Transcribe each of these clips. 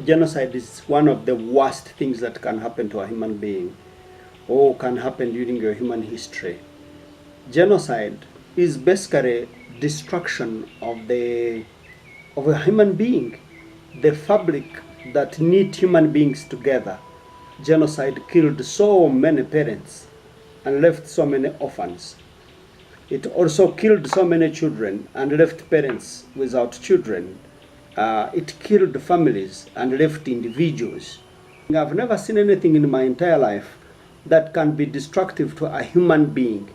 genocide is one of the worst things that can happen to a human being or can happen during your human history. Genocide is basically destruction of a human being, the fabric that knit human beings together. Genocide killed so many parents and left so many orphans. It also killed so many children and left parents without children. It killed families and left individuals. I've never seen anything in my entire life that can be destructive to a human being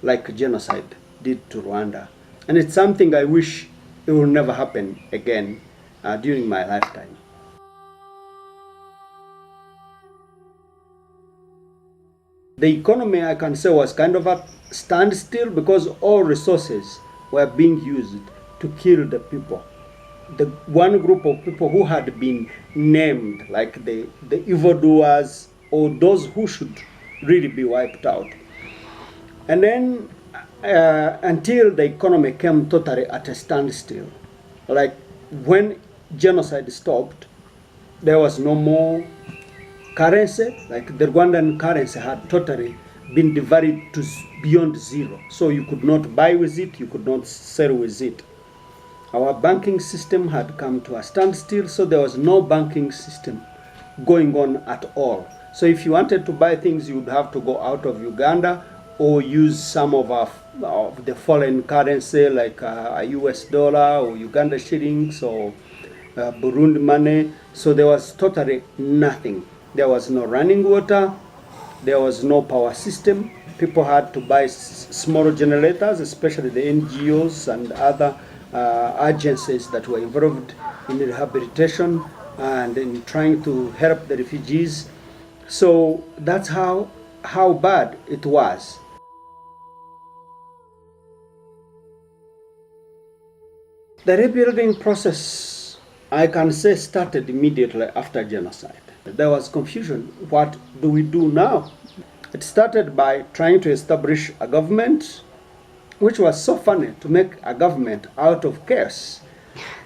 like genocide did to Rwanda. And it's something I wish it will never happen again during my lifetime. The economy, I can say, was kind of a standstill because all resources were being used to kill the people. The one group of people who had been named, like the evildoers or those who should really be wiped out. And then until the economy came totally at a standstill, like when genocide stopped, there was no more currency, like the Rwandan currency had totally been devalued to beyond zero. So you could not buy with it, you could not sell with it. Our banking system had come to a standstill, so there was no banking system going on at all. So if you wanted to buy things, you would have to go out of Uganda or use some of the foreign currency like a US dollar or Uganda shillings or Burundi money. So there was totally nothing. There was no running water, there was no power system. People had to buy small generators, especially the NGOs and other agencies that were involved in rehabilitation and in trying to help the refugees. So that's how bad it was. The rebuilding process, I can say, started immediately after genocide. There was confusion. What do we do now? It started by trying to establish a government, which was so funny, to make a government out of chaos.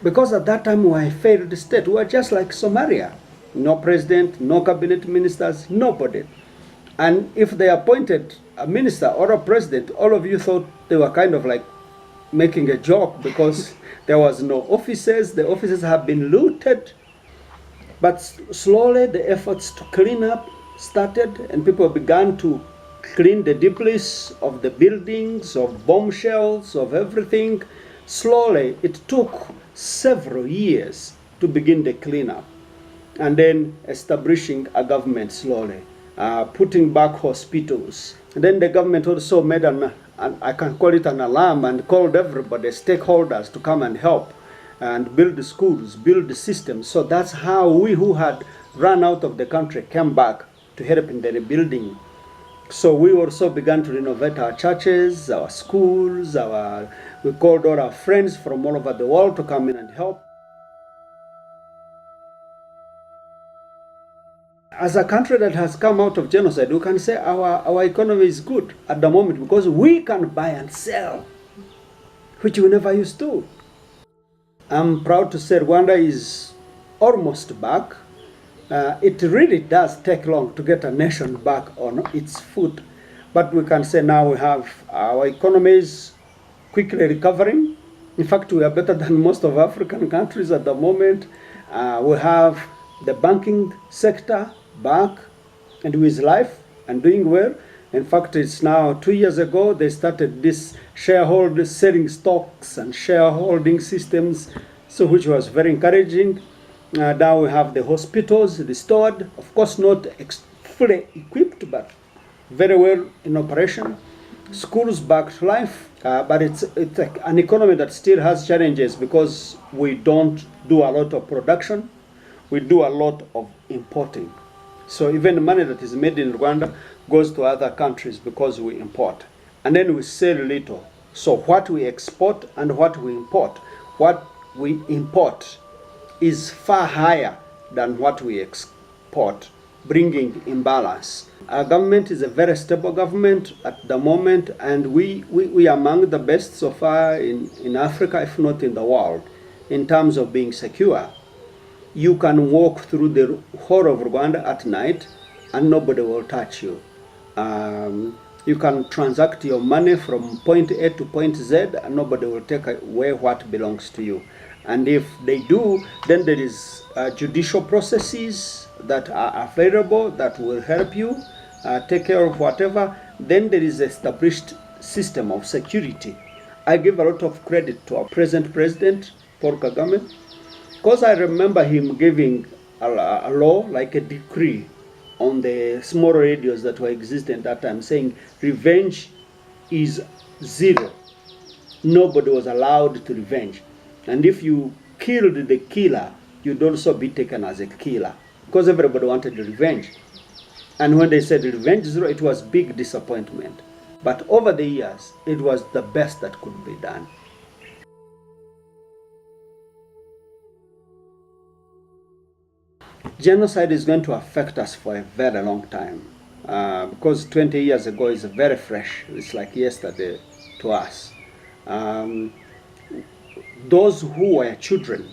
Because at that time we were a failed state. We were just like Somalia. No president, no cabinet ministers, nobody. And if they appointed a minister or a president, all of you thought they were kind of like making a joke because there was no offices. The offices have been looted. But slowly the efforts to clean up started, and people began to clean the debris of the buildings, of bombshells, of everything. Slowly, it took several years to begin the cleanup, and then establishing a government slowly, putting back hospitals. And then the government also made I can call it an alarm, and called everybody, stakeholders, to come and help and build the schools, build the systems. So that's how we who had run out of the country came back to help in the rebuilding. So we also began to renovate our churches, our schools, we called all our friends from all over the world to come in and help. As a country that has come out of genocide, we can say our economy is good at the moment because we can buy and sell, which we never used to. I'm proud to say Rwanda is almost back. It really does take long to get a nation back on its foot. But we can say now we have our economies quickly recovering. In fact, we are better than most of African countries at the moment. We have the banking sector back and with life and doing well. In fact, it's now 2 years ago they started this shareholders selling stocks and shareholding systems, so which was very encouraging. Now we have the hospitals restored, of course not fully equipped, but very well in operation. Schools back to life, but it's an economy that still has challenges because we don't do a lot of production. We do a lot of importing. So even the money that is made in Rwanda goes to other countries because we import. And then we sell little. So what we export and what we import is far higher than what we export, bringing imbalance. Our government is a very stable government at the moment, and we are among the best so far in Africa, if not in the world, in terms of being secure. you can walk through the whole of Rwanda at night and nobody will touch you. You can transact your money from point A to point Z and nobody will take away what belongs to you. And if they do, then there is judicial processes that are available that will help you take care of whatever. Then there is established system of security. I give a lot of credit to our present president, Paul Kagame, because I remember him giving a law, like a decree, on the small radios that were existing at that time, saying revenge is zero. Nobody was allowed to revenge. And if you killed the killer, you'd also be taken as a killer, because everybody wanted revenge. And when they said revenge zero, it was big disappointment. But over the years, it was the best that could be done. Genocide is going to affect us for a very long time, because 20 years ago is very fresh. It's like yesterday to us. Those who were children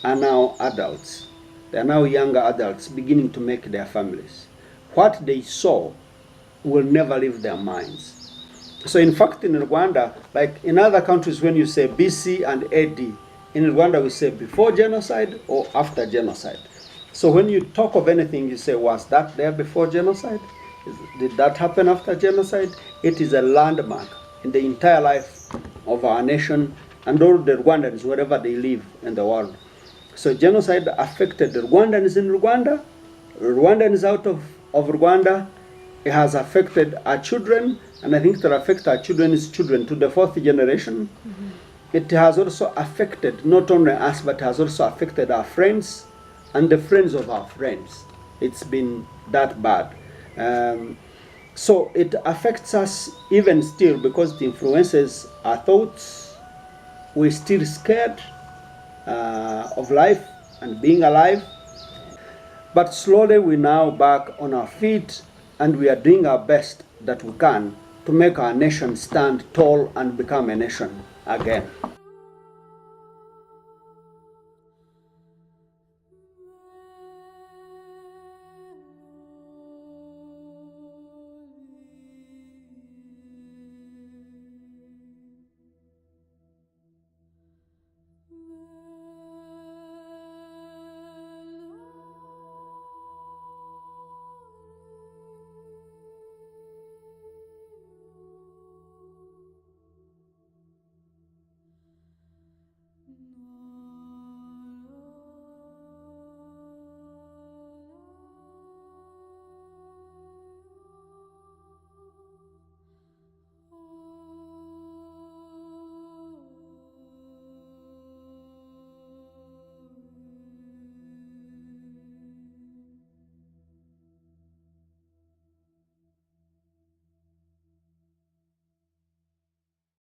are now adults. They are now younger adults beginning to make their families. What they saw will never leave their minds. So in fact, in Rwanda, like in other countries, when you say BC and AD, in Rwanda we say before genocide or after genocide. So when you talk of anything, you say, was that there before genocide? Did that happen after genocide? It is a landmark in the entire life of our nation and all the Rwandans, wherever they live in the world. So genocide affected the Rwandans in Rwanda, Rwandans out of Rwanda. It has affected our children, and I think it will affect our children's children to the fourth generation. Mm-hmm. It has also affected not only us, but has also affected our friends and the friends of our friends. It's been that bad. So it affects us even still, because it influences our thoughts. We're still scared of life and being alive. But slowly we're now back on our feet, and we are doing our best that we can to make our nation stand tall and become a nation again.